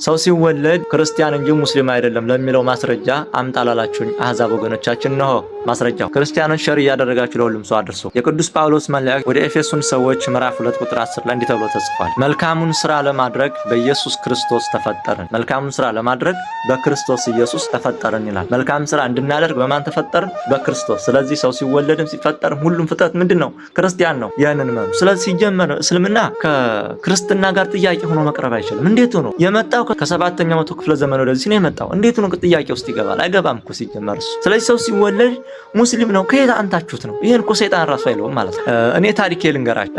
ሰው ሲወለድ ክርስቲያን እንጂ ሙስሊም አይደለም ለሚለው ማስረጃ አምጣላላችሁኝ አህዛብ ወገኖቻችን ነው። ማስረጃው ክርስቲያኖች ሸር እያደረጋችሁ ለሁሉም ሰው አድርሱ። የቅዱስ ጳውሎስ መልእክት ወደ ኤፌሶን ሰዎች ምዕራፍ 2 ቁጥር 10 ላይ እንዲህ ተብሎ ተጽፏል። መልካሙን ስራ ለማድረግ በኢየሱስ ክርስቶስ ተፈጠርን። መልካሙን ስራ ለማድረግ በክርስቶስ ኢየሱስ ተፈጠርን ይላል። መልካም ስራ እንድናደርግ በማን ተፈጠርን? በክርስቶስ። ስለዚህ ሰው ሲወለድም ሲፈጠርም ሁሉም ፍጥረት ምንድነው? ክርስቲያን ነው። ያንን ነው። ስለዚህ ሲጀመር እስልምና ከክርስትና ጋር ጥያቄ ሆኖ መቅረብ አይችልም። እንዴት ሆኖ የመጣው ከ7ኛው መቶ ክፍለ ዘመን ወደዚህ ነው የመጣው? እንዴት ሆኖ ጥያቄ ውስጥ ይገባል? አይገባም እኮ ሲጀመር እሱ። ስለዚህ ሰው ሲወለድ ሙስሊም ነው ከየት አንታችሁት ነው? ይሄን እኮ ሰይጣን ራሱ አይለውም ማለት ነው። እኔ ታሪኬ ልንገራችሁ።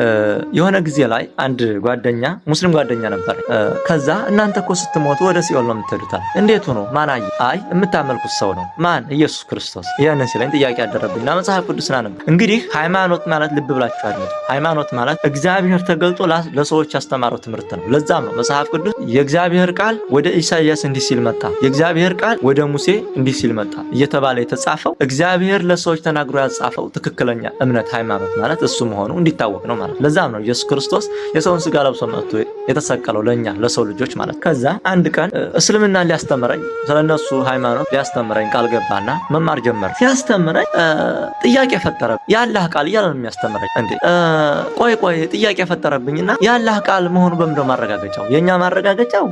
የሆነ ጊዜ ላይ አንድ ጓደኛ ሙስሊም ጓደኛ ነበር። ከዛ እናንተ እኮ ስትሞቱ ወደ ሲኦል ነው የምትሄዱታል። እንዴት ሆኖ? ማን አየ? አይ የምታመልኩት ሰው ነው። ማን? ኢየሱስ ክርስቶስ። ይሄንን ሲለኝ ጥያቄ ያደረብኝና መጽሐፍ ቅዱስና ነበር። እንግዲህ ሃይማኖት ማለት ልብ ብላችሁ አይደል? ሃይማኖት ማለት እግዚአብሔር ተገልጦ ለሰዎች ያስተማረው ትምህርት ነው። ለዛም ነው መጽሐፍ ቅዱስ የእግዚአብሔር ቃል ወደ ኢሳይያስ እንዲህ ሲል መጣ፣ የእግዚአብሔር ቃል ወደ ሙሴ እንዲህ ሲል መጣ እየተባለ የተጻፈው እግዚአብሔር ለሰዎች ተናግሮ ያጻፈው ትክክለኛ እምነት ሃይማኖት ማለት እሱ መሆኑ እንዲታወቅ ነው ማለት። ለዛም ነው ኢየሱስ ክርስቶስ የሰውን ስጋ ለብሶ መጥቶ የተሰቀለው ለኛ ለሰው ልጆች ማለት። ከዛ አንድ ቀን እስልምና ሊያስተምረኝ ስለነሱ ሃይማኖት ሊያስተምረኝ ቃል ገባና መማር ጀመረ። ሲያስተምረኝ ጥያቄ ፈጠረ። ያላህ ቃል እያለ ነው የሚያስተምረኝ። እንዴ ቆይ ጥያቄ ፈጠረብኝና ያላህ ቃል መሆኑ በምንድነው ማረጋገጫው? የኛ ማረጋገጫው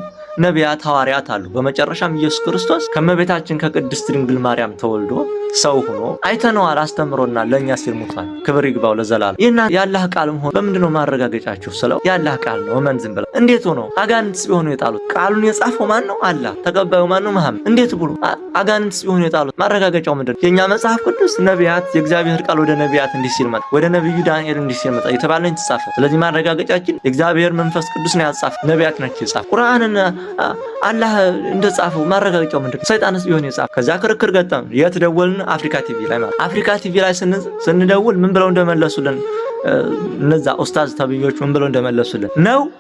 ነቢያት ሐዋርያት አሉ። በመጨረሻም ኢየሱስ ክርስቶስ ከመቤታችን ከቅድስት ድንግል ማርያም ተወልዶ ሰው ሆኖ አይተነዋል፣ አስተምሮናል፣ ለኛ ሲል ሙቷል። ክብር ይግባው ለዘላለም። ይሄና ያላህ ቃል መሆኑ በምንድነው ማረጋገጫችሁ ስለው ያላህ ቃል ነው። ማን ዝም ብለው እንዴት ሆኖ አጋንንትስ ቢሆኑ የጣሉት? ቃሉን የጻፈው ማን ነው? አላህ። ተቀባዩ ማን ነው? መሐመድ። እንዴት ብሎ አጋንንትስ ቢሆኑ የጣሉት? ማረጋገጫው ምንድነው? የኛ መጽሐፍ ቅዱስ ነቢያት የእግዚአብሔር ቃል ወደ ነቢያት እንዲህ ሲል መጣ፣ ወደ ነብዩ ዳንኤል እንዲህ ሲል መጣ የተባለኝ ተጻፈው። ስለዚህ ማረጋገጫችን የእግዚአብሔር መንፈስ ቅዱስ ነው ያጻፈው፣ ነቢያት ናቸው የጻፈው። ቁርአንን አላህ እንደጻፈው ማረጋገጫው ምንድነው? ሰይጣንስ ቢሆን የጻፈው። ከዛ ክርክር ገጠም። የት ደወልን? አፍሪካ ቲቪ ላይ ማለት። አፍሪካ ቲቪ ላይ ስንደውል ምን ብለው እንደመለሱልን እነዛ ኡስታዝ ተብዮች ምን ብለው እንደመለሱልን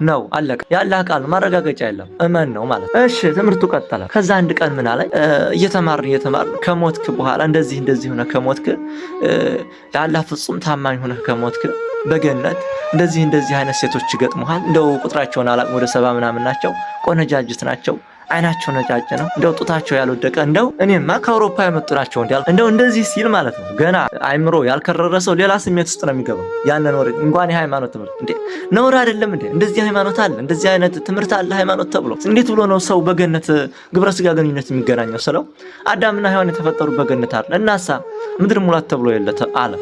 ነው አለቀ። ያላህ ቃል ማረጋገጫ የለም እመን ነው ማለት። እሺ ትምህርቱ ቀጠለ። ከዛ አንድ ቀን ምን አለኝ፣ እየተማርን ከሞትክ በኋላ እንደዚህ ሆነ ከሞትክ ለአላህ ፍጹም ታማኝ ሆነ ከሞትክ በገነት እንደዚህ አይነት ሴቶች ይገጥሙሃል። እንደው ቁጥራቸውን አላቅም ወደ 70 ምናምን ናቸው። ቆነጃጅት ናቸው። አይናቸው ነጫጭ ነው። እንደው ጡታቸው ያልወደቀ እንደው እኔማ ከአውሮፓ የመጡ ናቸው እንደው እንደዚህ ሲል ማለት ነው። ገና አይምሮ ያልከረረ ሰው ሌላ ስሜት ውስጥ ነው የሚገባው። ያንን ወሬ እንኳን የሃይማኖት ትምህርት እንዴ ነውር አይደለም እንዴ? እንደዚህ ሃይማኖት አለ፣ እንደዚህ አይነት ትምህርት አለ ሃይማኖት ተብሎ እንዴት ብሎ ነው ሰው በገነት ግብረ ስጋ ግንኙነት የሚገናኘው? ስለው አዳምና ሔዋን የተፈጠሩ በገነት አይደል? እናሳ ምድር ሙላት ተብሎ የለ አለ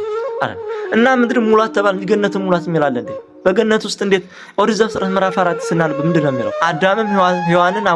እና ምድር ሙላት ተባለ እንጂ ገነት ሙላት የሚላል እንዴ? በገነት ውስጥ እንዴት ኦሪት ዘፍጥረት ምዕራፍ 4 ስናነብ ምንድነው የሚለው? አዳምም ሔዋንን